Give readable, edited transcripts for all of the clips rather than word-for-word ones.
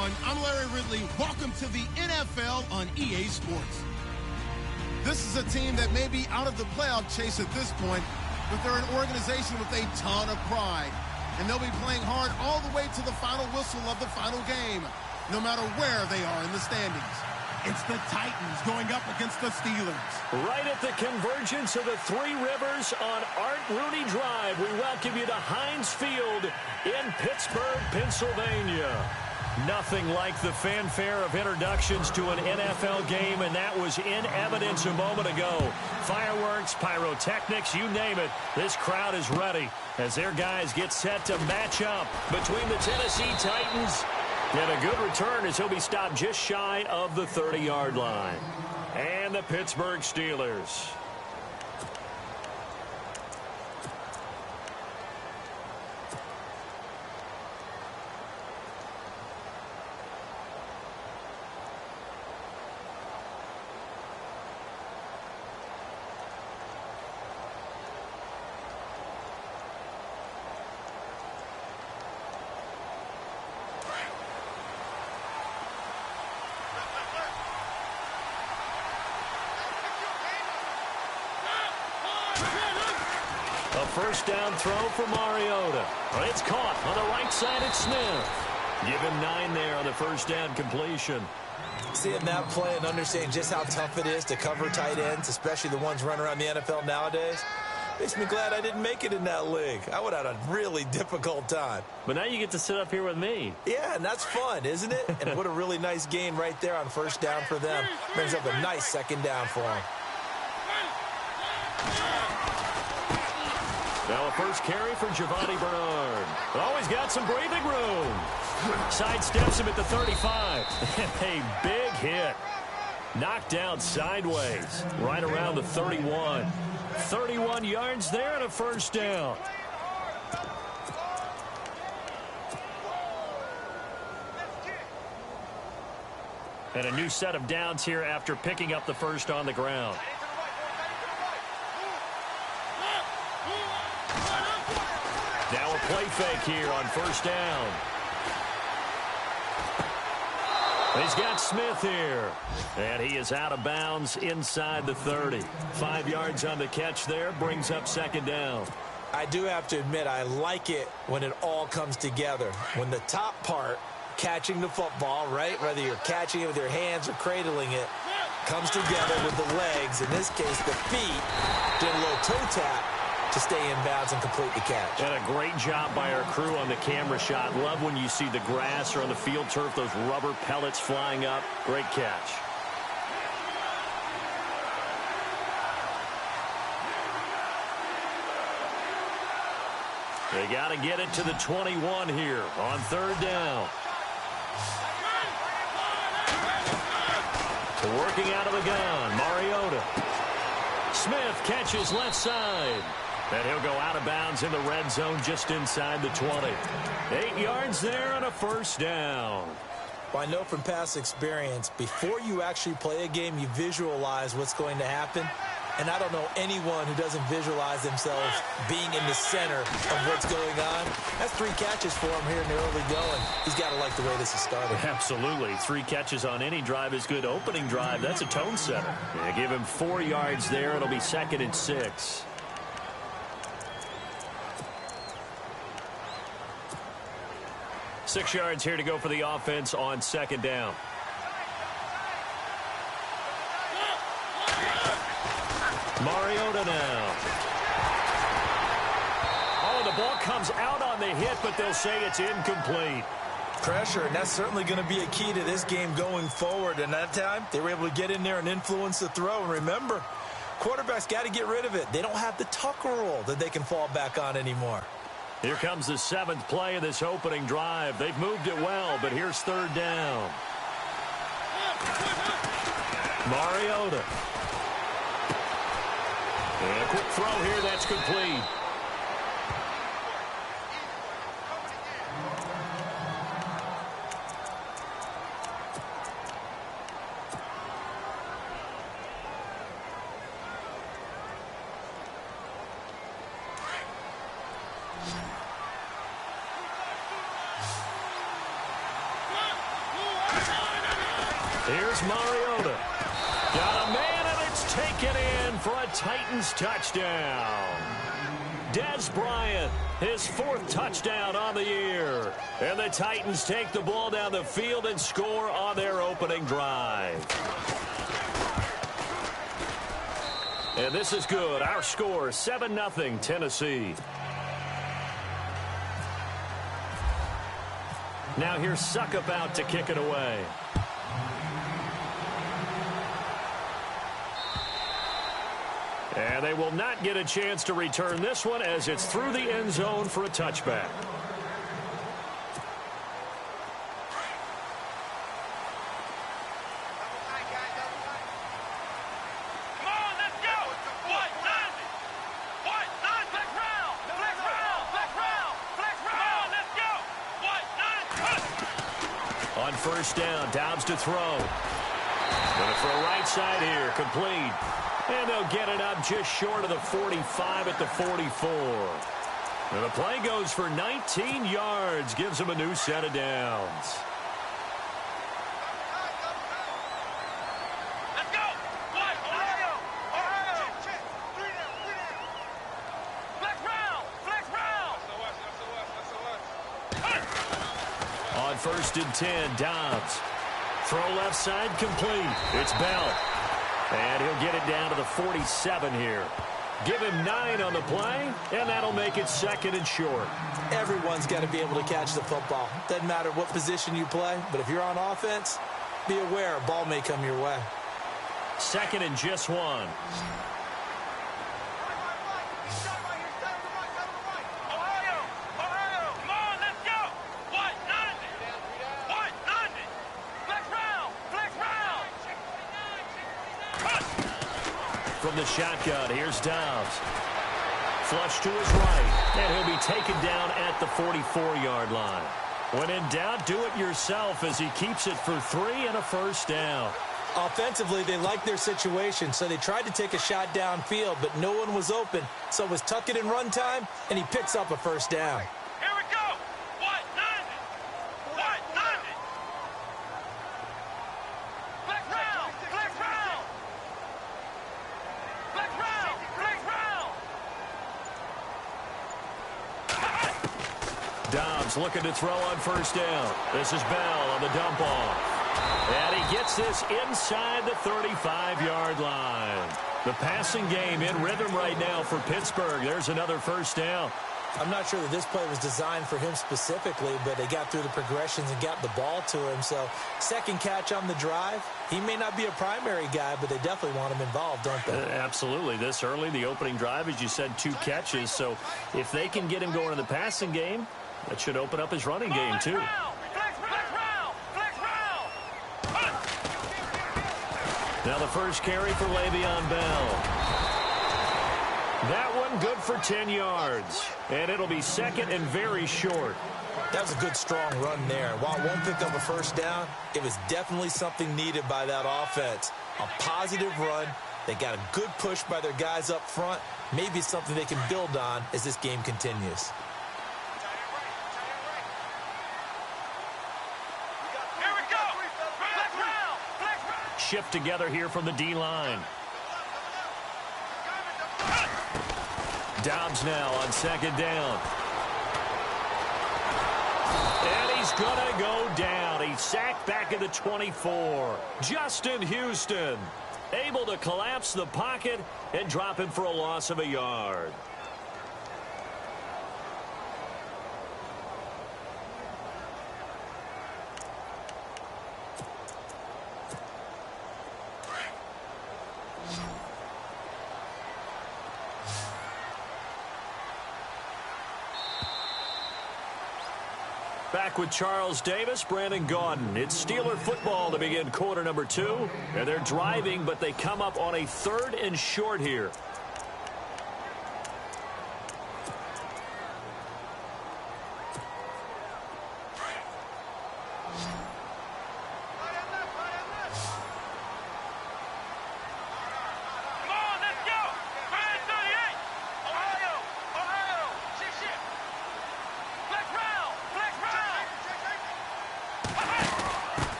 everyone. I'm Larry Ridley. Welcome to the NFL on EA Sports. This is a team that may be out of the playoff chase at this point, but they're an organization with a ton of pride. And they'll be playing hard all the way to the final whistle of the final game, no matter where they are in the standings. It's the Titans going up against the Steelers. Right at the convergence of the Three Rivers on Art Rooney Drive, we welcome you to Heinz Field in Pittsburgh, Pennsylvania. Nothing like the fanfare of introductions to an NFL game, and that was in evidence a moment ago. Fireworks, pyrotechnics, you name it. This crowd is ready as their guys get set to match up between the Tennessee Titans and a good return as he'll be stopped just shy of the 30-yard line. And the Pittsburgh Steelers. A first down throw for Mariota. It's caught on the right side. It's Smith. Give him 9 there on the first down completion. Seeing that play and understanding just how tough it is to cover tight ends, especially the ones running around the NFL nowadays, makes me glad I didn't make it in that league. I would have had a really difficult time. But now you get to sit up here with me. Yeah, and that's fun, isn't it? And what a really nice gain right there on first down for them. Brings up a nice second down for them. Now a first carry for Giovanni Bernard. Always got some breathing room. Sidesteps him at the 35. A big hit. Knocked down sideways. Right around the 31. 31 yards there and a first down. And a new set of downs here after picking up the first on the ground. Now a play fake here on first down. He's got Smith here. And he is out of bounds inside the 30. 5 yards on the catch there. Brings up second down. I do have to admit, I like it when it all comes together. When the top part, catching the football, right, whether you're catching it with your hands or cradling it, comes together with the legs, in this case the feet, doing a little toe tap to stay in bounds and complete the catch. And a great job by our crew on the camera shot. Love when you see the grass or on the field turf, those rubber pellets flying up. Great catch. They got to get it to the 21 here on third down. Working out of the gun, Mariota. Smith catches left side. And he'll go out of bounds in the red zone just inside the 20. 8 yards there and a first down. Well, I know from past experience, before you actually play a game, you visualize what's going to happen. And I don't know anyone who doesn't visualize themselves being in the center of what's going on. That's 3 catches for him here in the early going. He's got to like the way this is started. Absolutely. 3 catches on any drive is good. Opening drive, that's a tone setter. Yeah, give him 4 yards there. It'll be 2nd and 6. Six yards here to go for the offense on second down. Mariota now. Oh, the ball comes out on the hit, but they'll say it's incomplete. Pressure, and that's certainly going to be a key to this game going forward. And that time, they were able to get in there and influence the throw. And remember, quarterbacks got to get rid of it. They don't have the Tucker rule that they can fall back on anymore. Here comes the 7th play of this opening drive. They've moved it well, but here's third down. Mariota. And a quick throw here, that's complete. Here's Mariota. Got a man, and it's taken in for a Titans touchdown. Dez Bryant, his 4th touchdown on the year. And the Titans take the ball down the field and score on their opening drive. And this is good. Our score, 7-0 Tennessee. Now here's Suckup out to kick it away. And they will not get a chance to return this one as it's through the end zone for a touchback. On first down, Dobbs to throw. Going for a right side here, complete. And they'll get it up just short of the 45 at the 44. And the play goes for 19 yards, gives them a new set of downs. Let's go! Ohio! Flex round! On first and 10, Dobbs. Throw left side, complete. It's Bell. And he'll get it down to the 47 here. Give him 9 on the play, and that'll make it 2nd and short. Everyone's got to be able to catch the football. Doesn't matter what position you play, but if you're on offense, be aware a ball may come your way. 2nd and just 1. From the shotgun, here's Dobbs. Flush to his right, and he'll be taken down at the 44-yard line. When in doubt, do it yourself as he keeps it for 3 and a first down. Offensively, they liked their situation, so they tried to take a shot downfield, but no one was open. So it was tuck it in run time, and he picks up a first down. Here we go! What? 90! What? 90! Flex round! Flex round! Flex round! Flex round! Dobbs looking to throw on first down. This is Bell on the dump off. And he gets this inside the 35-yard line. The passing game in rhythm right now for Pittsburgh. There's another first down. I'm not sure that this play was designed for him specifically, but they got through the progressions and got the ball to him. So, second catch on the drive. He may not be a primary guy, but they definitely want him involved, don't they? Absolutely. This early, the opening drive, as you said, 2 catches. So, if they can get him going in the passing game, that should open up his running game, too. Now the first carry for Le'Veon Bell. That one good for 10 yards. And it'll be 2nd and very short. That was a good, strong run there. While it won't pick up a first down, it was definitely something needed by that offense. A positive run. They got a good push by their guys up front. Maybe something they can build on as this game continues. Shift together here from the D-line. Dobbs now on 2nd down. And he's going to go down. He's sacked back at the 24. Justin Houston able to collapse the pocket and drop him for a loss of a yard. Back with Charles Davis, Brandon Gaudin. It's Steeler football to begin quarter number 2. And they're driving, but they come up on a 3rd and short here.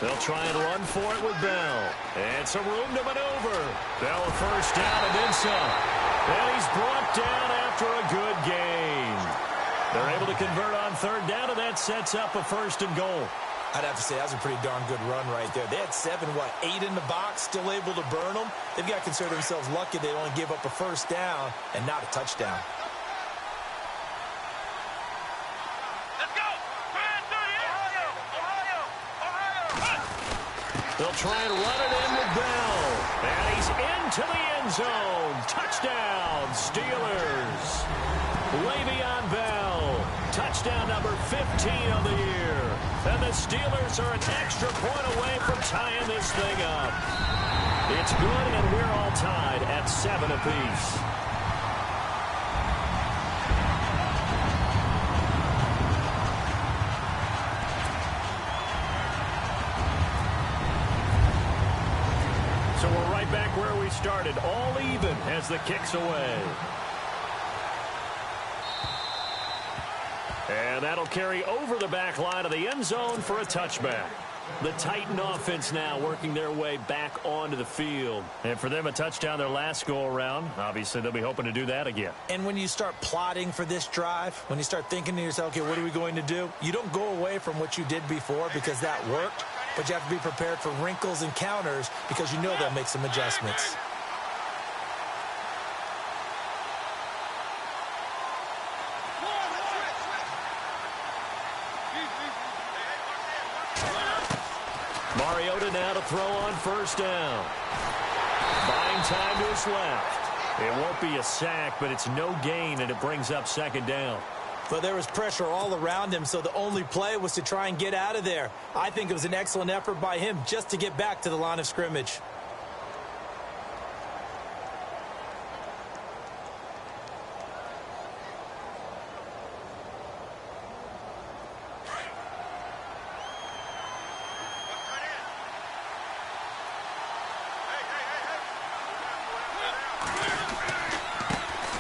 They'll try and run for it with Bell. And some room to maneuver. Bell a first down and then some. And he's brought down after a good gain. They're able to convert on third down, and that sets up a 1st and goal. I'd have to say that was a pretty darn good run right there. They had 8 in the box, still able to burn them. They've got to consider themselves lucky they only gave up a 1st down and not a touchdown. They'll try and run it in with Bell. And he's into the end zone. Touchdown, Steelers. Le'Veon Bell. Touchdown number 15 of the year. And the Steelers are an extra point away from tying this thing up. It's good, and we're all tied at 7 apiece. So we're right back where we started, all even as the kick's away. And that'll carry over the back line of the end zone for a touchback. The Titan offense now working their way back onto the field. And for them, a touchdown their last go-around. Obviously, they'll be hoping to do that again. And when you start plotting for this drive, when you start thinking to yourself, okay, what are we going to do? You don't go away from what you did before because that worked. But you have to be prepared for wrinkles and counters because you know they'll make some adjustments. Mariota now to throw on first down. Buying time to his left. It won't be a sack, but it's no gain, and it brings up 2nd down. But there was pressure all around him, so the only play was to try and get out of there. I think it was an excellent effort by him just to get back to the line of scrimmage.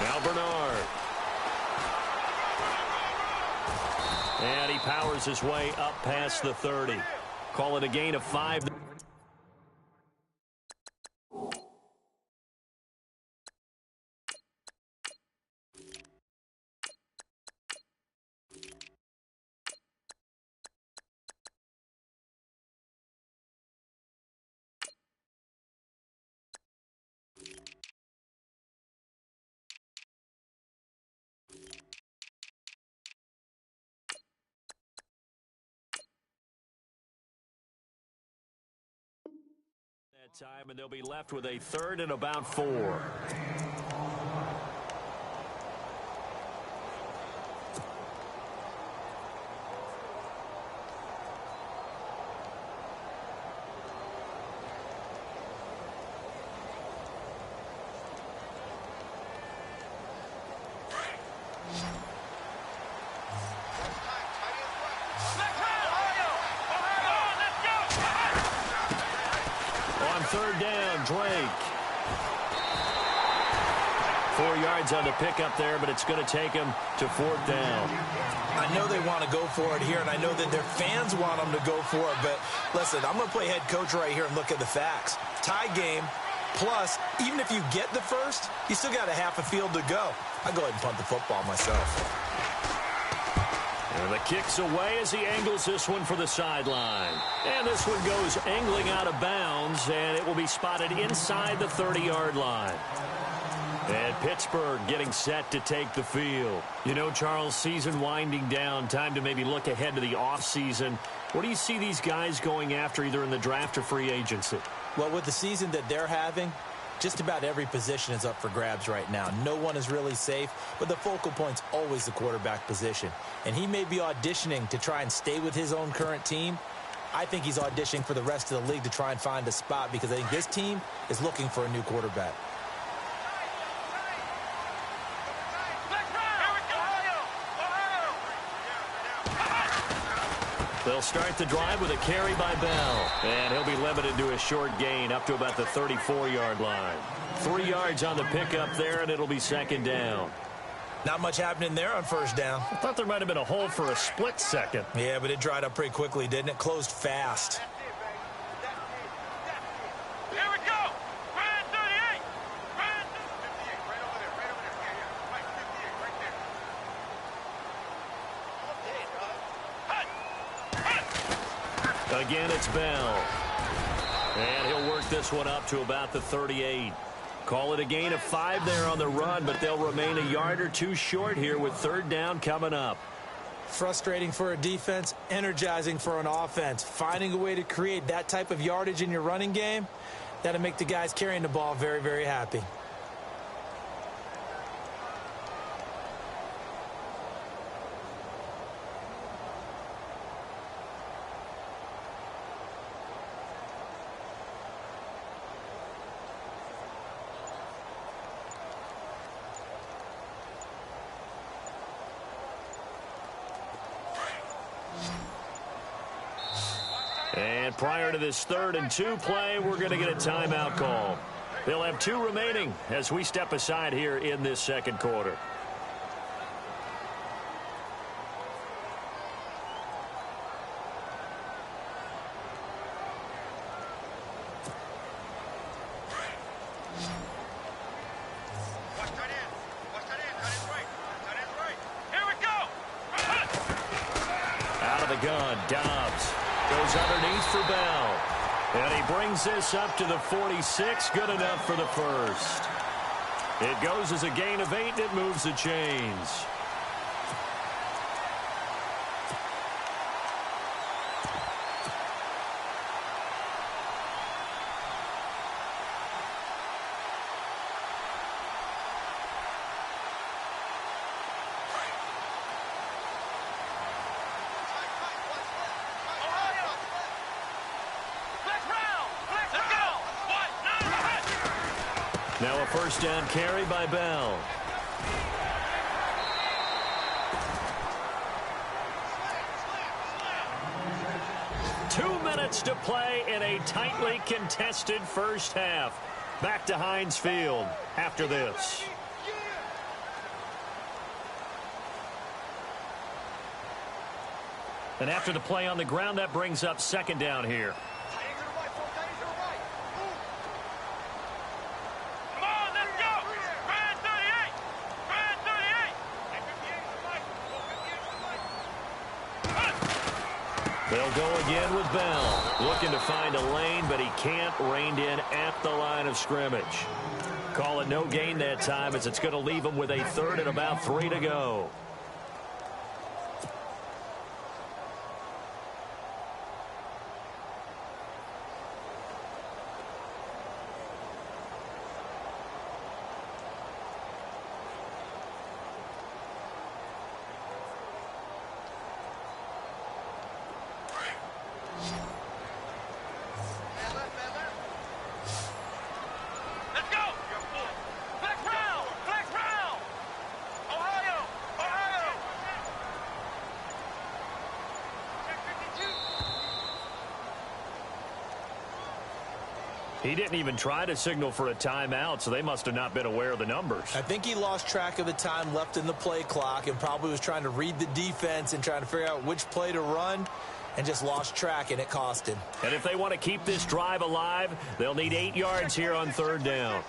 Now Bernard. And he powers his way up past the 30. Call it a gain of 5. Time, and they'll be left with a 3rd and about 4. On 3rd down, Drake. 4 yards on the pickup there, but it's going to take him to 4th down. I know they want to go for it here, and I know that their fans want them to go for it, but listen, I'm going to play head coach right here and look at the facts. Tie game, plus, even if you get the first, you still got a half a field to go. I'll go ahead and punt the football myself. And the kick's away as he angles this one for the sideline. And this one goes angling out of bounds, and it will be spotted inside the 30-yard line. And Pittsburgh getting set to take the field. You know, Charles, season winding down, time to maybe look ahead to the offseason. What do you see these guys going after either in the draft or free agency? Well, with the season that they're having, just about every position is up for grabs right now. No one is really safe, but the focal point's always the quarterback position. And he may be auditioning to try and stay with his own current team. I think he's auditioning for the rest of the league to try and find a spot because I think this team is looking for a new quarterback. They'll start the drive with a carry by Bell. And he'll be limited to a short gain up to about the 34-yard line. 3 yards on the pickup there, and it'll be 2nd down. Not much happening there on first down. I thought there might have been a hole for a split second. Yeah, but it dried up pretty quickly, didn't it? Closed fast. Again, it's Bell. And he'll work this one up to about the 38. Call it a gain of 5 there on the run, but they'll remain a yard or two short here with third down coming up. Frustrating for a defense, energizing for an offense. Finding a way to create that type of yardage in your running game, that'll make the guys carrying the ball very, very happy. And prior to this 3rd and 2 play, we're going to get a timeout call. They'll have 2 remaining as we step aside here in this second quarter. Here we go. Out of the gun, Dobbs goes underneath for Bell. And he brings this up to the 46. Good enough for the first. It goes as a gain of 8, and it moves the chains. Now a first down carry by Bell. Two minutes to play in a tightly contested first half. Back to Heinz Field after this. And after the play on the ground, that brings up second down here. They'll go again with Bell. Looking to find a lane, but he can't. Reined in at the line of scrimmage. Call it no gain that time, as it's going to leave him with a 3rd and about 3 to go. He didn't even try to signal for a timeout, so they must have not been aware of the numbers. I think he lost track of the time left in the play clock and probably was trying to read the defense and trying to figure out which play to run and just lost track, and it cost him. And if they want to keep this drive alive, they'll need 8 yards here on 3rd down.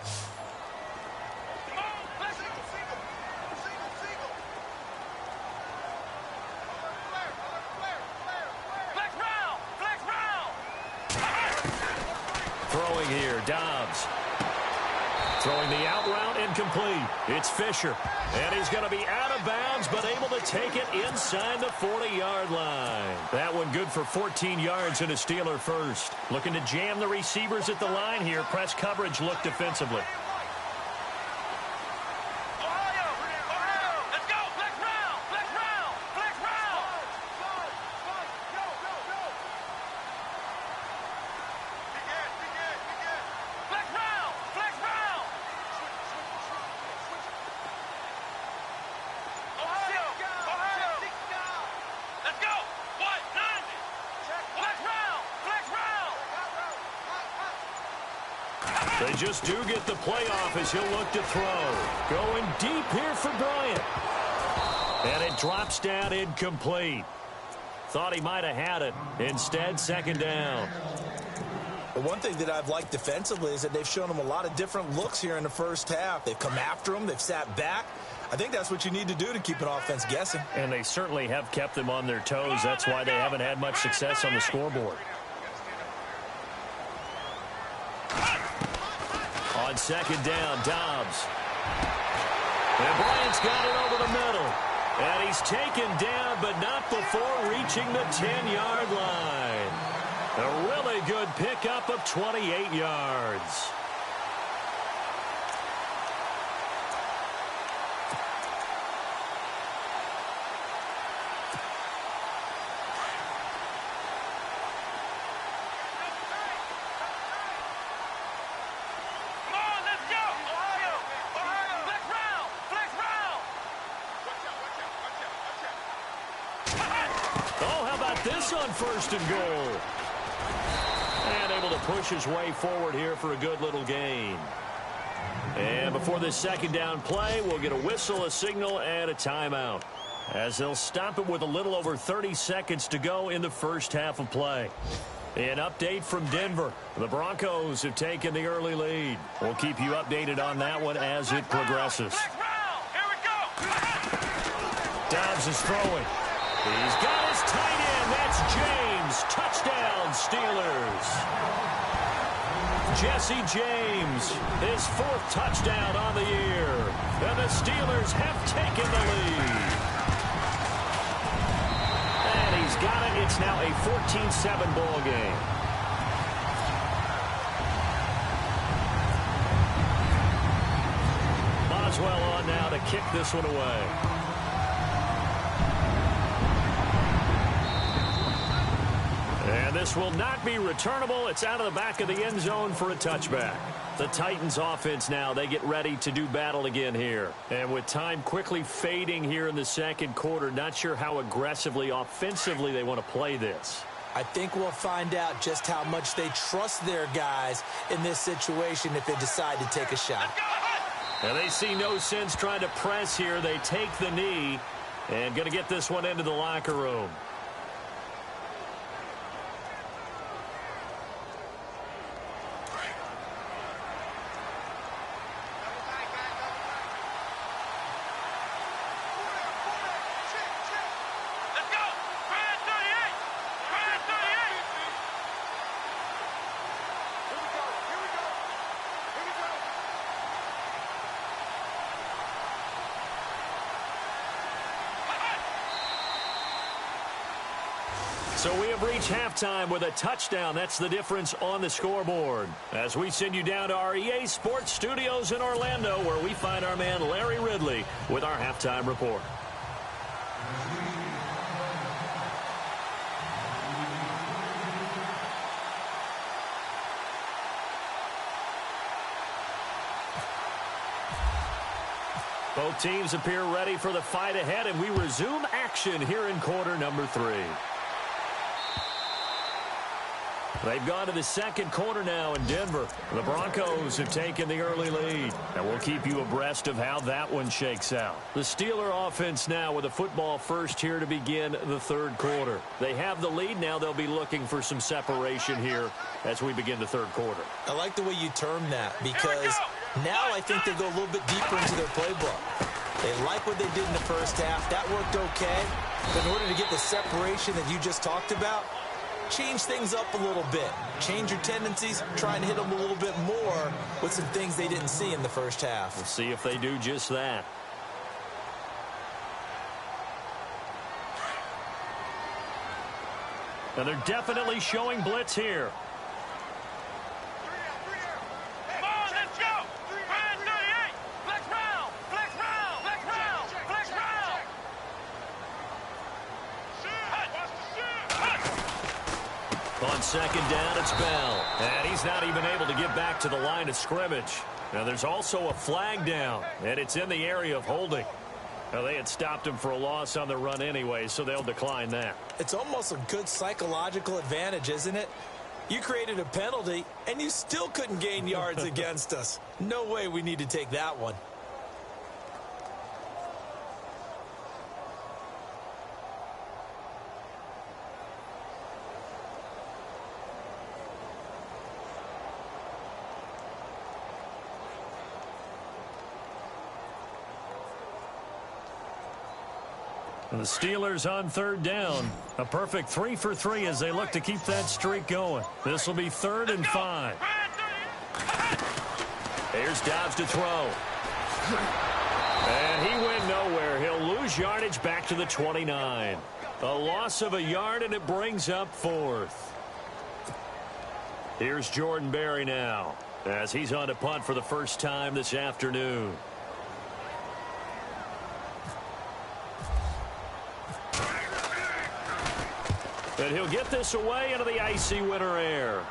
Throwing here, Dobbs. Throwing the out route, incomplete. It's Fisher. And he's going to be out of bounds, but able to take it inside the 40-yard line. That one good for 14 yards and a Steeler first. Looking to jam the receivers at the line here. Press coverage look defensively. They just do get the playoff as he'll look to throw. Going deep here for Bryant. And it drops down incomplete. Thought he might have had it. Instead, second down. The one thing that I've liked defensively is that they've shown him a lot of different looks here in the first half. They've come after him. They've sat back. I think that's what you need to do to keep an offense guessing. And they certainly have kept them on their toes. That's why they haven't had much success on the scoreboard. On second down, Dobbs. And Bryant's got it over the middle. And he's taken down, but not before reaching the 10-yard line. A really good pickup of 28 yards. This on first and goal. And able to push his way forward here for a good little gain. And before this second down play, we'll get a whistle, a signal, and a timeout, as they'll stop it with a little over 30 seconds to go in the first half of play. An update from Denver. The Broncos have taken the early lead. We'll keep you updated on that one as it progresses. Dobbs is throwing. He's got his tight end. That's James. Touchdown, Steelers. Jesse James, his 4th touchdown on the year. And the Steelers have taken the lead. And he's got it. It's now a 14-7 ball game. Boswell on now to kick this one away. And this will not be returnable. It's out of the back of the end zone for a touchback. The Titans offense now, they get ready to do battle again here. And with time quickly fading here in the second quarter, not sure how aggressively, offensively they want to play this. I think we'll find out just how much they trust their guys in this situation if they decide to take a shot. And they see no sense trying to press here. They take the knee and going to get this one into the locker room. So we have reached halftime with a touchdown. That's the difference on the scoreboard. As we send you down to our EA Sports Studios in Orlando, where we find our man Larry Ridley with our halftime report. Both teams appear ready for the fight ahead, and we resume action here in quarter number 3. They've gone to the second quarter now in Denver. The Broncos have taken the early lead, and we'll keep you abreast of how that one shakes out. The Steeler offense now with a football first here to begin the third quarter. They have the lead now. They'll be looking for some separation here as we begin the third quarter. I like the way you term that, because now I think they go a little bit deeper into their playbook. They like what they did in the first half. That worked okay. But in order to get the separation that you just talked about, change things up a little bit. Change your tendencies. Try and hit them a little bit more with some things they didn't see in the first half. We'll see if they do just that. And they're definitely showing blitz here. On second down, it's Bell. And he's not even able to get back to the line of scrimmage. Now, there's also a flag down, and it's in the area of holding. Now, they had stopped him for a loss on the run anyway, so they'll decline that. It's almost a good psychological advantage, isn't it? You created a penalty, and you still couldn't gain yards against us. No way we need to take that one. The Steelers on third down. A perfect 3 for 3 as they look to keep that streak going. This will be 3rd and 5. Here's Dobbs to throw. And he went nowhere. He'll lose yardage back to the 29. A loss of a yard, and it brings up 4th. Here's Jordan Berry now, as he's on to punt for the first time this afternoon. And he'll get this away into the icy winter air.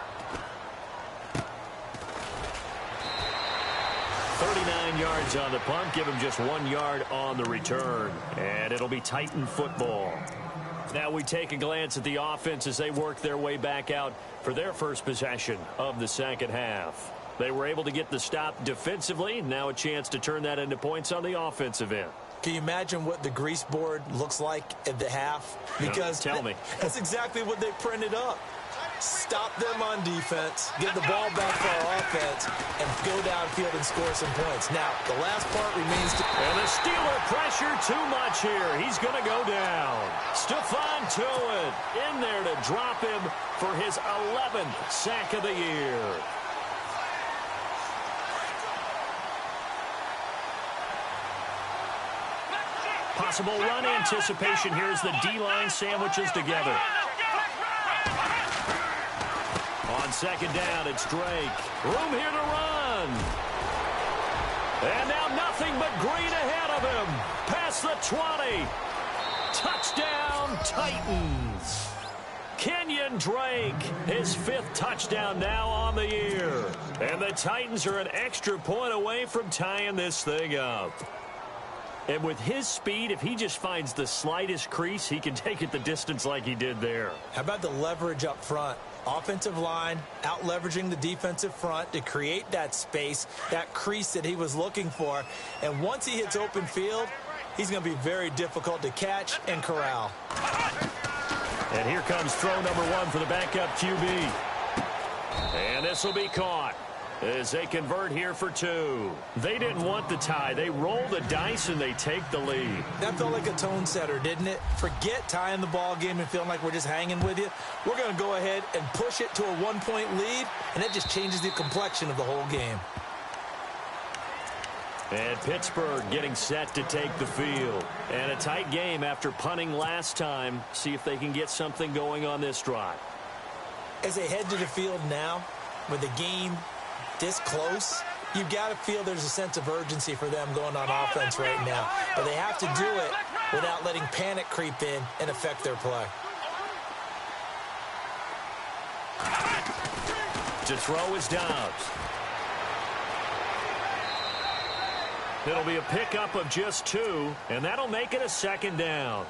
39 yards on the punt, give him just 1 yard on the return. And it'll be Titan football. Now we take a glance at the offense as they work their way back out for their first possession of the second half. They were able to get the stop defensively. Now a chance to turn that into points on the offensive end. Can you imagine what the grease board looks like at the half? Because tell me. That's exactly what they printed up. Stop them on defense, get the ball back for our offense, and go downfield and score some points. Now, the last part remains to... And the Steeler pressure too much here. He's going to go down. Stephon Tuitt in there to drop him for his 11th sack of the year. Possible run anticipation here as the D-line sandwiches together. On second down, it's Drake. Room here to run. And now nothing but green ahead of him. Past the 20. Touchdown, Titans. Kenyon Drake, his 5th touchdown now on the year. And the Titans are an extra point away from tying this thing up. And with his speed, if he just finds the slightest crease, he can take it the distance like he did there. How about the leverage up front? Offensive line out leveraging the defensive front to create that space, that crease that he was looking for. And once he hits open field, he's going to be very difficult to catch and corral. And here comes throw number 1 for the backup QB. And this will be caught as they convert here for 2. They didn't want the tie. They roll the dice and they take the lead. That felt like a tone setter, didn't it? Forget tying the ball game and feeling like we're just hanging with you. We're going to go ahead and push it to a 1-point lead, and that just changes the complexion of the whole game. And Pittsburgh getting set to take the field. And a tight game after punting last time. See if they can get something going on this drive. As they head to the field now, with the game this close, you've got to feel there's a sense of urgency for them going on offense right now. But they have to do it without letting panic creep in and affect their play. To throw is Dobbs. It'll be a pickup of just 2, and that'll make it a second down.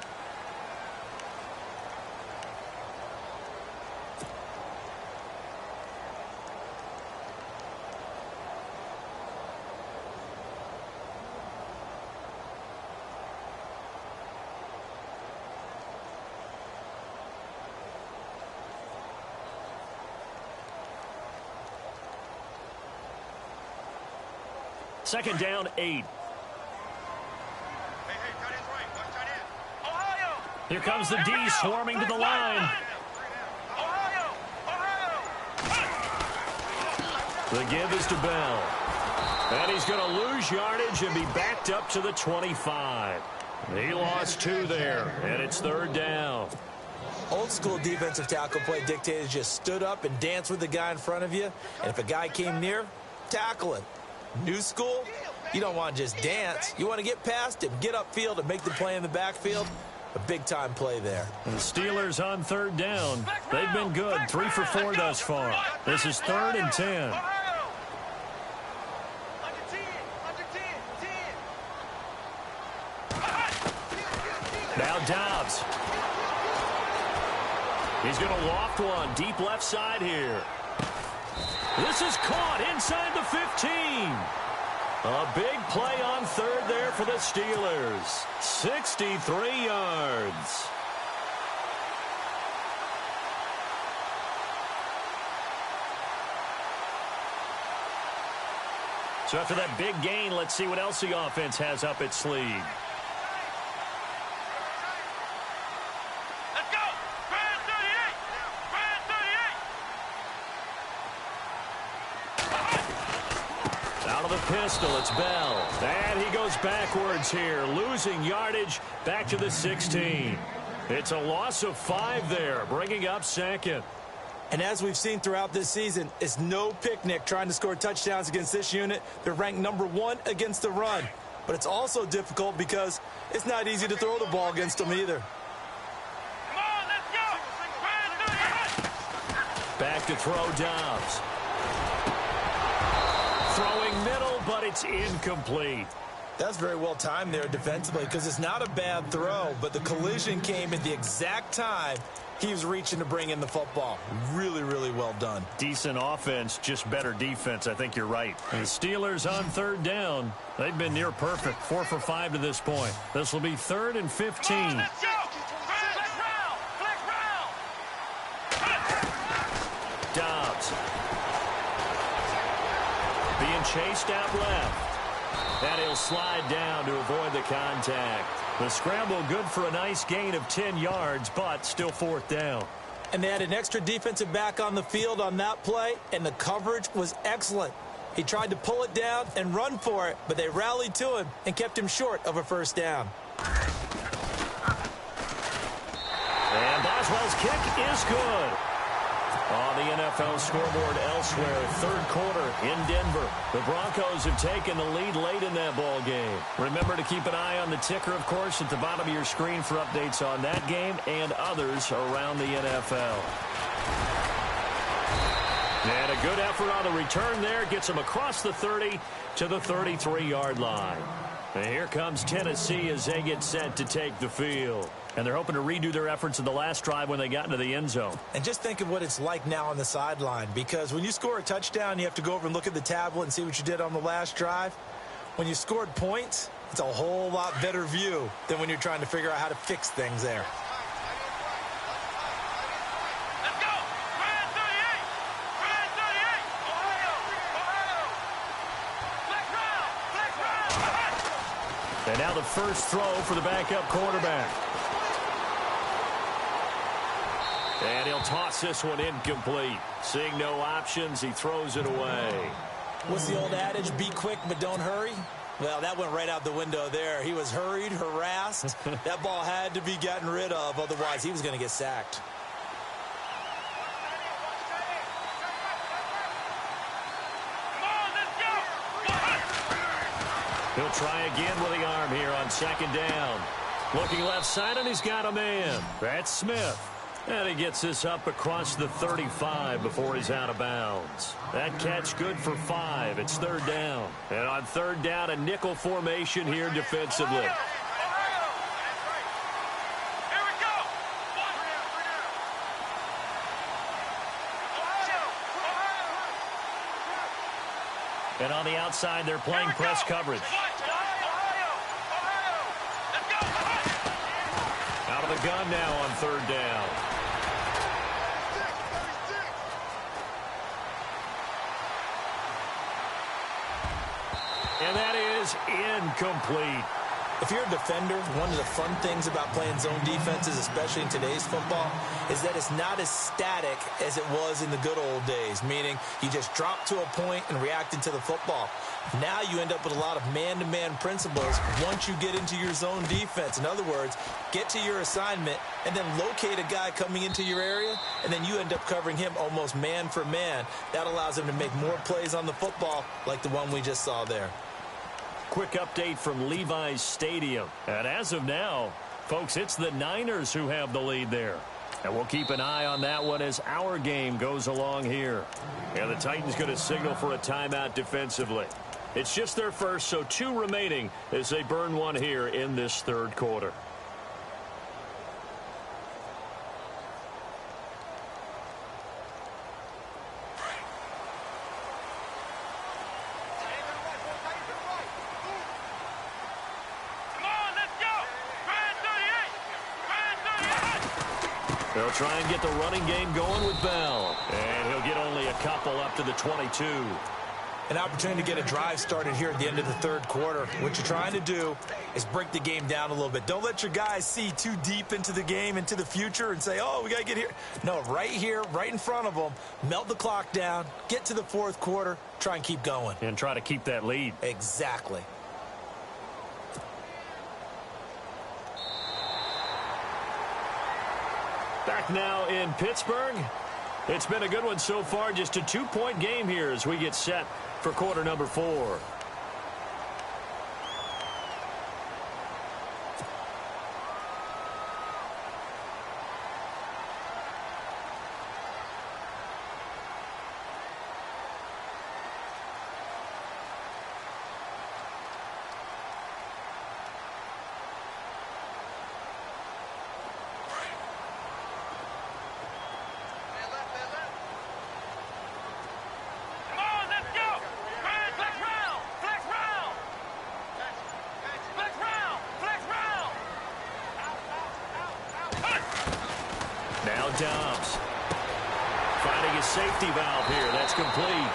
Second down, 8. Here comes the D swarming to the line. The give is to Bell. And he's going to lose yardage and be backed up to the 25. He lost 2 there, and it's third down. Old school defensive tackle play dictated just stood up and danced with the guy in front of you. And if a guy came near, tackle him. New school, you don't want to just dance. You want to get past him, get upfield, and make the play in the backfield. A big-time play there. The Steelers on third down. They've been good, 3 for 4 thus far. This is 3rd and 10. Now Dobbs. He's going to loft one deep left side here. This is caught inside the 15. A big play on third there for the Steelers. 63 yards. So after that big gain, let's see what else the offense has up its sleeve. Let's go! Grand 38! Grand 38! Out of the pistol. It's Bell. And he goes backwards here, losing yardage back to the 16. It's a loss of 5 there, bringing up second. And as we've seen throughout this season, it's no picnic trying to score touchdowns against this unit. They're ranked #1 against the run. But it's also difficult because it's not easy to throw the ball against them either. Come on, let's go. Back to throw Dobbs. Throwing middle, but it's incomplete. That's very well timed there defensively because it's not a bad throw, but the collision came at the exact time he was reaching to bring in the football. Really, really well done. Decent offense, just better defense. I think you're right. And the Steelers on 3rd down. They've been near perfect. 4 for 5 to this point. This will be 3rd and 15. Let's go. Flick round. Dobbs. Being chased out left. And he'll slide down to avoid the contact. The scramble good for a nice gain of 10 yards, but still 4th down. And they had an extra defensive back on the field on that play, and the coverage was excellent. He tried to pull it down and run for it, but they rallied to him and kept him short of a 1st down. And Boswell's kick is good. On the NFL scoreboard elsewhere, 3rd quarter in Denver. The Broncos have taken the lead late in that ball game. Remember to keep an eye on the ticker, of course, at the bottom of your screen for updates on that game and others around the NFL. And a good effort on the return there. Gets him across the 30 to the 33-yard line. And here comes Tennessee as they get set to take the field. And they're hoping to redo their efforts in the last drive when they got into the end zone. And just think of what it's like now on the sideline, because when you score a touchdown, you have to go over and look at the tablet and see what you did on the last drive. When you scored points, it's a whole lot better view than when you're trying to figure out how to fix things there. Let's go. Ryan 38. Ryan 38. Ohio. Flick round. And now the first throw for the backup quarterback. And he'll toss this one incomplete. Seeing no options, he throws it away. What's the old adage? Be quick, but don't hurry. Well, that went right out the window there. He was hurried, harassed. That ball had to be gotten rid of, otherwise he was going to get sacked. Come on, let's go. He'll try again with the arm here on 2nd down. Looking left side, and he's got a man. That's Smith. And he gets this up across the 35 before he's out of bounds. That catch good for 5. It's 3rd down. And on 3rd down, a nickel formation here defensively. Here we go. And on the outside, they're playing press coverage. Out of the gun now on 3rd down. And that is incomplete. If you're a defender, one of the fun things about playing zone defenses, especially in today's football, is that it's not as static as it was in the good old days, meaning you just drop to a point and reacted to the football. Now you end up with a lot of man-to-man principles once you get into your zone defense. In other words, get to your assignment and then locate a guy coming into your area, and then you end up covering him almost man for man. That allows him to make more plays on the football like the one we just saw there. Quick update from Levi's Stadium. And as of now, folks, it's the Niners who have the lead there. And we'll keep an eye on that one as our game goes along here. And the Titans going to signal for a timeout defensively. It's just their first, so 2 remaining as they burn one here in this 3rd quarter. They'll try and get the running game going with Bell. And he'll get only a couple up to the 22. an opportunity to get a drive started here at the end of the third quarter. What you're trying to do is break the game down a little bit. Don't let your guys see too deep into the game, into the future, and say, oh, we got to get here. No, right here, right in front of them, melt the clock down, get to the fourth quarter, try and keep going. And try to keep that lead. Exactly. Back now in Pittsburgh. It's been a good one so far. Just a 2-point game here as we get set for quarter number 4. Now Dobbs finding his safety valve here. That's complete.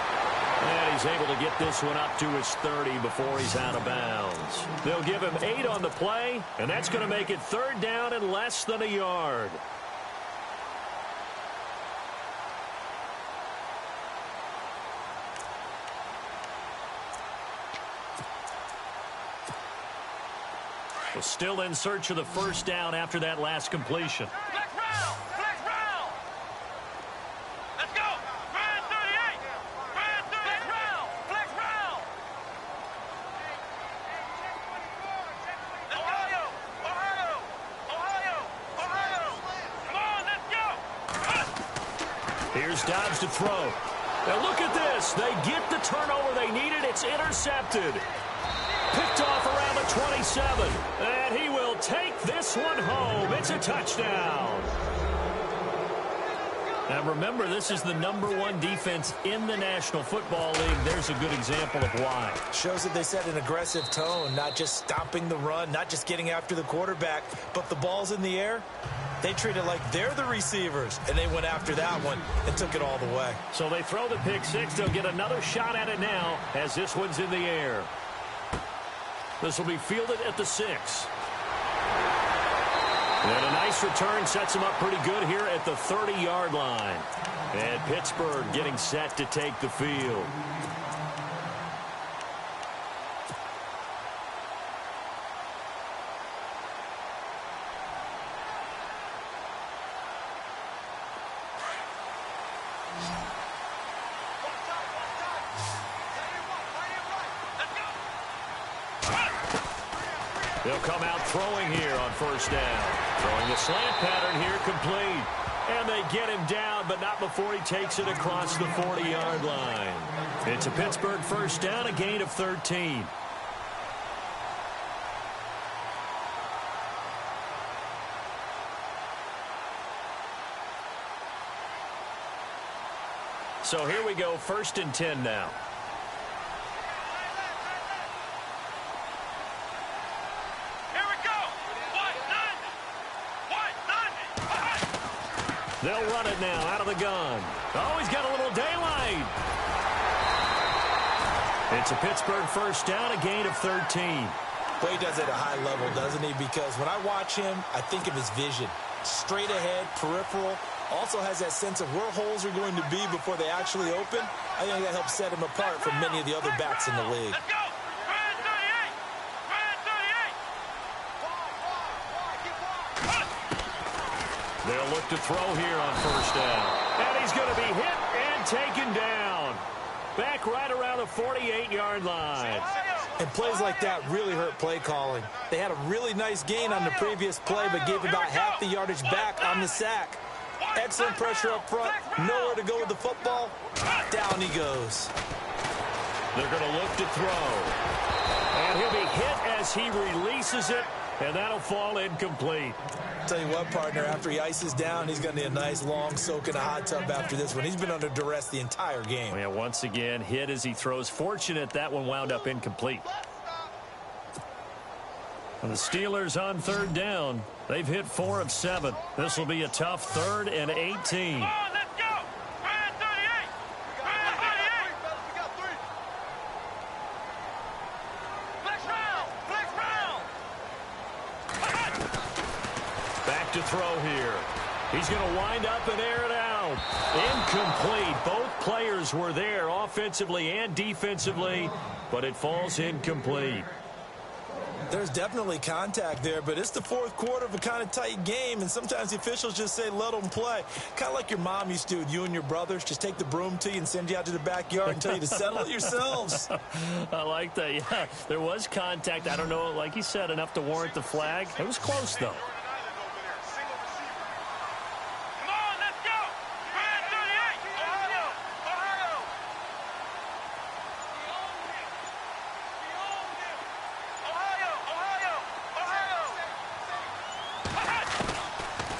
And he's able to get this one up to his 30 before he's out of bounds. They'll give him 8 on the play, and that's going to make it third down and less than a yard. Well, still in search of the first down after that last completion. Flex round! Flex round! Let's go! Grand 38! Grand 38! Flex round! Flex round! Ohio! Ohio! Ohio! Ohio! Come on, let's go! Here's Dobbs to throw. Now look at this. They get the turnover they needed. It's intercepted. Picked off around the 27. And he will take this one home. It's a touchdown. Now remember, this is the #1 defense in the National Football League. There's a good example of why. Shows that they set an aggressive tone, not just stopping the run, not just getting after the quarterback, but the ball's in the air. They treat it like they're the receivers, and they went after that one and took it all the way. So they throw the pick six. They'll get another shot at it now as this one's in the air. This will be fielded at the 6. And a nice return sets him up pretty good here at the 30-yard line. And Pittsburgh getting set to take the field. They'll come out throwing here on first down. Throwing the slant pattern here complete. And they get him down, but not before he takes it across the 40-yard line. It's a Pittsburgh first down, a gain of 13. So here we go, 1st and 10 now. They'll run it now out of the gun. Oh, he's got a little daylight. It's a Pittsburgh first down, a gain of 13. Well, he does it at a high level, doesn't he? Because when I watch him, I think of his vision. Straight ahead, peripheral. Also has that sense of where holes are going to be before they actually open. I think that helps set him apart from many of the other backs in the league. Let's go! Grand 38! Grand 38! They'll look to throw here on first down. And he's going to be hit and taken down. Back right around the 48-yard line. And plays like that really hurt play calling. They had a really nice gain on the previous play, but gave about half the yardage back on the sack. Excellent pressure up front. Nowhere to go with the football. Down he goes. They're going to look to throw. And he'll be hit as he releases it. And that'll fall incomplete. Tell you what, partner, after he ices down, he's going to need a nice long soak in a hot tub after this one. He's been under duress the entire game. Yeah, once again, hit as he throws. Fortunate that one wound up incomplete. And the Steelers on third down. They've hit 4 of 7. This will be a tough 3rd and 18. Come on, let's go! Grand 38! Grand 38! throw here. He's going to wind up and air it out. Incomplete. Both players were there offensively and defensively, but it falls incomplete. There's definitely contact there, but it's the fourth quarter of a kind of tight game, and sometimes the officials just say, let them play. Kind of like your mom used to do with you and your brothers. Just take the broom to you and send you out to the backyard and tell you to settle it yourselves. I like that. Yeah, there was contact. I don't know, like you said, enough to warrant the flag. It was close, though.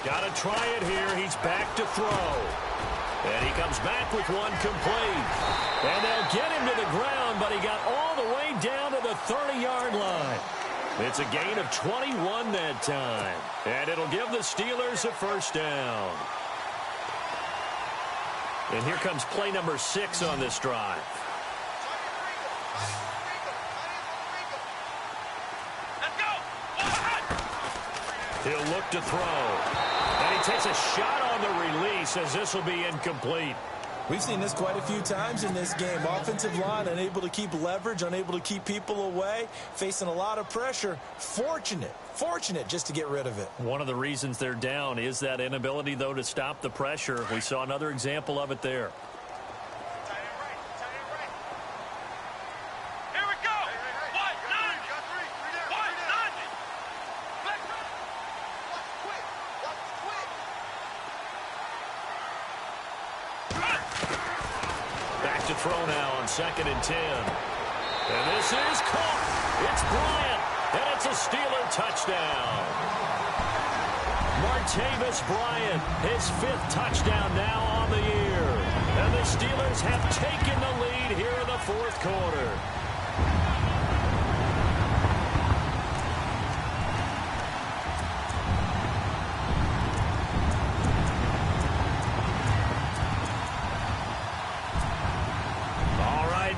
Got to try it here. He's back to throw. And he comes back with one complete. And they'll get him to the ground, but he got all the way down to the 30-yard line. It's a gain of 21 that time. And it'll give the Steelers a first down. And here comes play number 6 on this drive. He'll look to throw. And he takes a shot on the release as this will be incomplete. We've seen this quite a few times in this game. Offensive line unable to keep leverage, unable to keep people away, facing a lot of pressure. Fortunate just to get rid of it. One of the reasons they're down is that inability, though, to stop the pressure. We saw another example of it there. Throw now on 2nd and 10. And this is caught. It's Bryant, and it's a Steeler touchdown. Martavis Bryant, his 5th touchdown now on the year. And the Steelers have taken the lead here in the 4th quarter.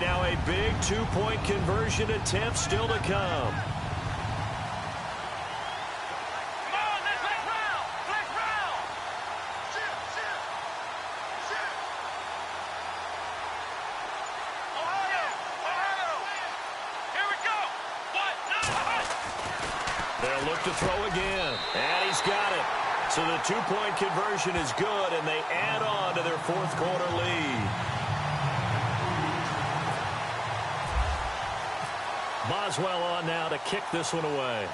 Now a big 2-point conversion attempt still to come. They'll look to throw again, and he's got it. So the 2-point conversion is good, and they add on to their 4th quarter lead. Boswell on now to kick this one away.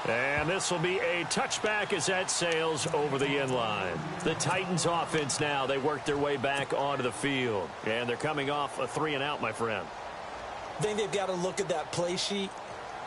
And this will be a touchback as that sails over the end line. The Titans offense now, they work their way back onto the field. And they're coming off a 3-and-out, my friend. I think they've got to look at that play sheet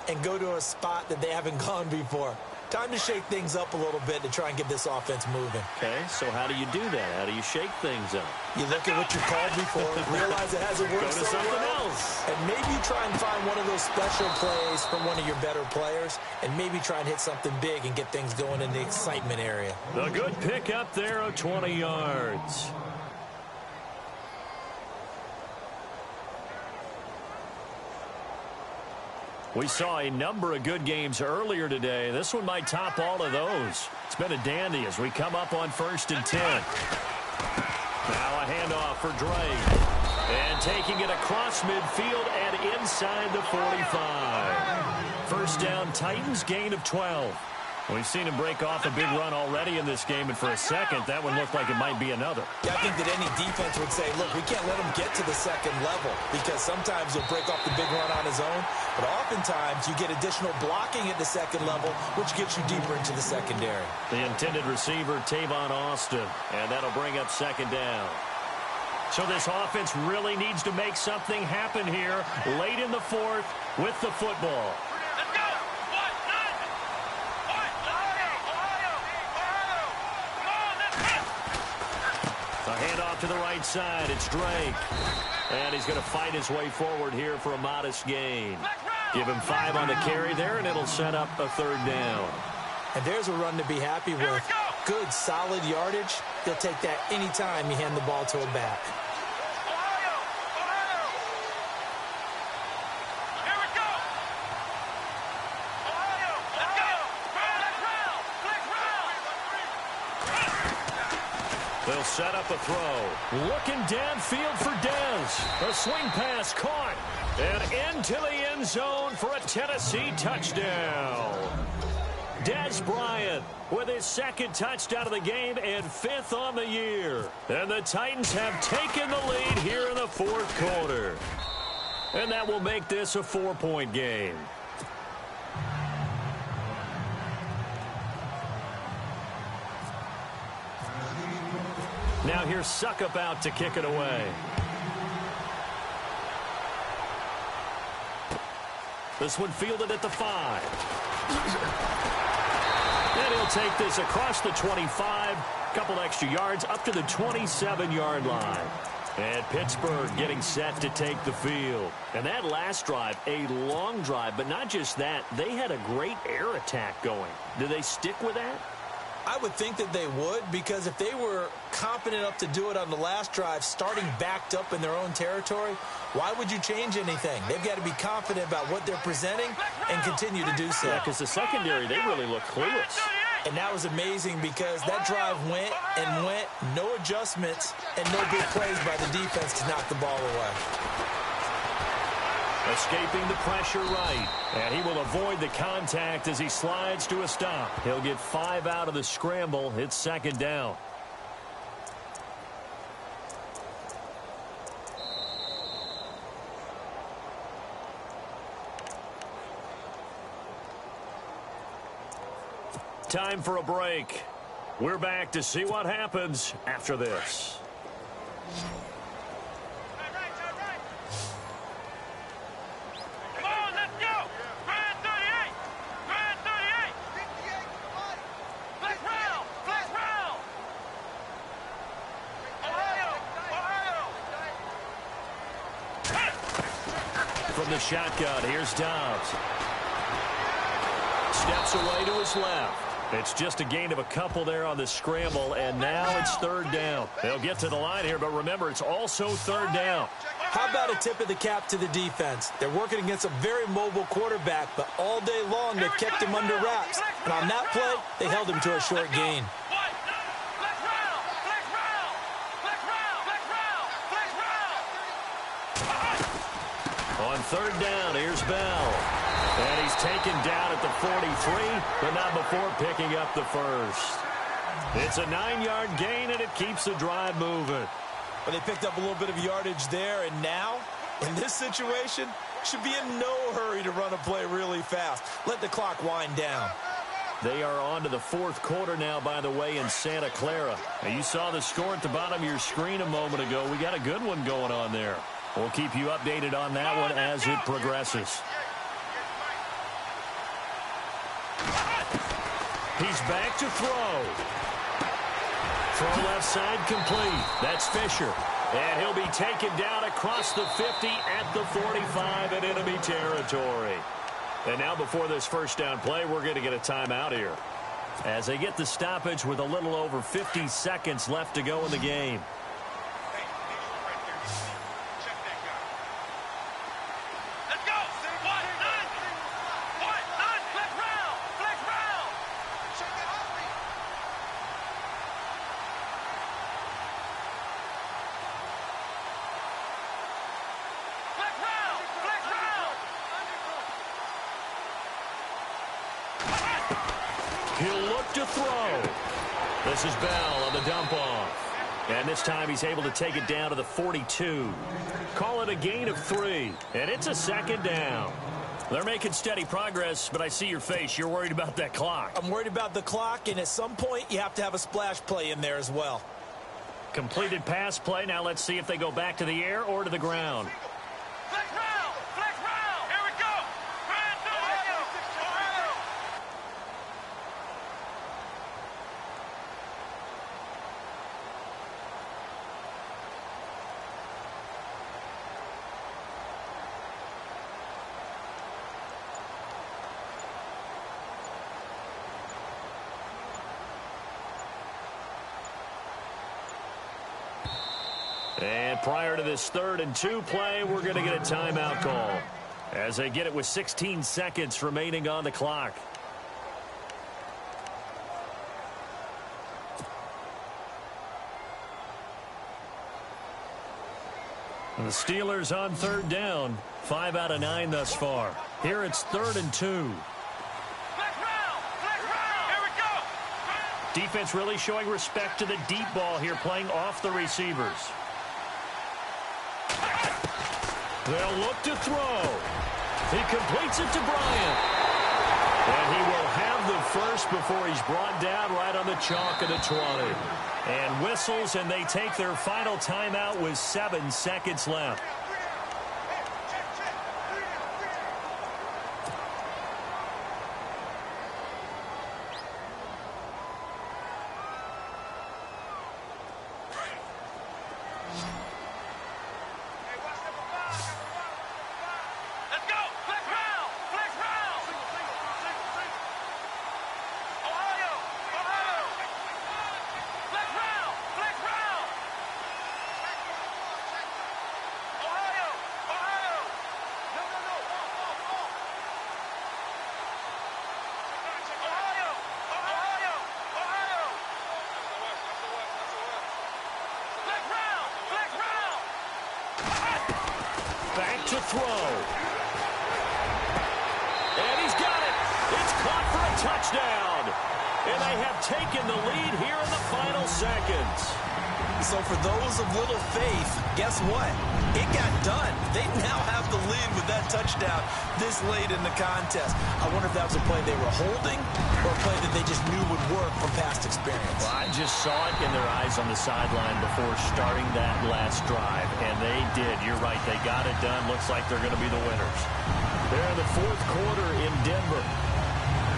and go to a spot that they haven't gone before. Time to shake things up a little bit to try and get this offense moving. Okay, so how do you do that? How do you shake things up? You look at what you called before, realize it hasn't worked so something well, else. And maybe you try and find one of those special plays from one of your better players, and maybe try and hit something big and get things going in the excitement area. A good pick up there of 20 yards. We saw a number of good games earlier today. This one might top all of those. It's been a dandy as we come up on 1st and 10. Now a handoff for Drake. And taking it across midfield and inside the 45. First down, Titans, gain of 12. We've seen him break off a big run already in this game, and for a second, that one looked like it might be another. Yeah, I think that any defense would say, look, we can't let him get to the second level, because sometimes he'll break off the big run on his own, but oftentimes you get additional blocking at the second level, which gets you deeper into the secondary. The intended receiver, Tavon Austin, and that'll bring up 2nd down. So this offense really needs to make something happen here late in the 4th with the football. Handoff to the right side. It's Drake. And he's going to fight his way forward here for a modest gain. Give him 5 on the carry there, and it'll set up a 3rd down. And there's a run to be happy with. Good, solid yardage. They'll take that anytime you hand the ball to a back. They'll set up a throw. Looking downfield for Dez. A swing pass caught. And into the end zone for a Tennessee touchdown. Dez Bryant with his second touchdown of the game and 5th on the year. And the Titans have taken the lead here in the 4th quarter. And that will make this a 4-point game. Now here's Suckup out to kick it away. This one fielded at the 5. And he'll take this across the 25. Couple extra yards up to the 27-yard line. And Pittsburgh getting set to take the field. And that last drive, a long drive, but not just that. They had a great air attack going. Do they stick with that? I would think that they would, because if they were confident enough to do it on the last drive, starting backed up in their own territory, why would you change anything? They've got to be confident about what they're presenting and continue to do so. Yeah, because the secondary, they really look clueless. And that was amazing because that drive went and went, no adjustments, and no big plays by the defense to knock the ball away. Escaping the pressure right. And he will avoid the contact as he slides to a stop. He'll get 5 out of the scramble. It's 2nd down. Time for a break. We're back to see what happens after this. From the shotgun, here's Dobbs. Steps away to his left. It's just a gain of a couple there on the scramble, and now it's 3rd down. They'll get to the line here, but remember, it's also 3rd down. How about a tip of the cap to the defense? They're working against a very mobile quarterback, but all day long they've kept him under wraps. And on that play, they held him to a short gain. On 3rd down, here's Bell. And he's taken down at the 43, but not before picking up the first. It's a 9-yard gain, and it keeps the drive moving. But they picked up a little bit of yardage there, and now, in this situation, should be in no hurry to run a play really fast. Let the clock wind down. They are on to the 4th quarter now, by the way, in Santa Clara. Now, you saw the score at the bottom of your screen a moment ago. We got a good one going on there. We'll keep you updated on that one as it progresses. He's back to throw. Throw left side complete. That's Fisher. And he'll be taken down across the 50 at the 45 in enemy territory. And now before this first down play, we're going to get a timeout here, as they get the stoppage with a little over 50 seconds left to go in the game. He'll look to throw. This is Bell on the dump off. And this time he's able to take it down to the 42. Call it a gain of 3. And it's a 2nd down. They're making steady progress, but I see your face. You're worried about that clock. I'm worried about the clock, and at some point you have to have a splash play in there as well. Completed pass play. Now let's see if they go back to the air or to the ground. And prior to this 3rd and 2 play, we're going to get a timeout call, as they get it with 16 seconds remaining on the clock. The Steelers on third down. 5 out of 9 thus far. Here it's 3rd and 2. Here we go. Defense really showing respect to the deep ball here, playing off the receivers. They'll look to throw. He completes it to Bryant. And he will have the first before he's brought down right on the chalk of the 20. And whistles, and they take their final timeout with 7 seconds left. Back to throw. And he's got it. It's caught for a touchdown. And they have taken the lead here in the final seconds. So for those of little faith, guess what? It got done. They now have the lead with that touchdown this late in the contest. I wonder if that was a play they were holding or a play that they just knew would work from past experience. Well, I just saw it in their eyes on the sideline before starting that last drive, and they did. You're right. They got it done. Looks like they're going to be the winners. They're in the 4th quarter in Denver.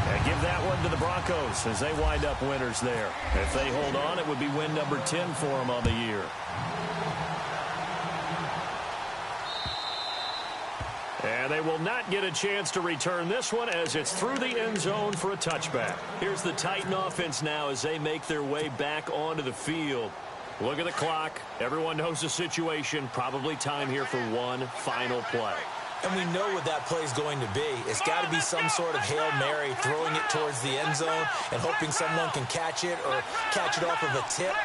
And give that one to the Broncos as they wind up winners there. If they hold on, it would be win number 10 for them on the year. And they will not get a chance to return this one as it's through the end zone for a touchback. Here's the Titan offense now as they make their way back onto the field. Look at the clock. Everyone knows the situation. Probably time here for one final play. And we know what that play is going to be. It's got to be some sort of Hail Mary, throwing it towards the end zone and hoping someone can catch it or catch it off of a tip.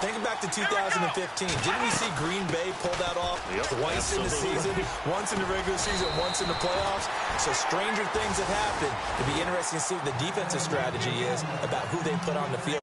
Think back to 2015. Didn't we see Green Bay pull that off twice in the season? Once in the regular season, once in the playoffs. So stranger things have happened. It'd be interesting to see what the defensive strategy is about who they put on the field.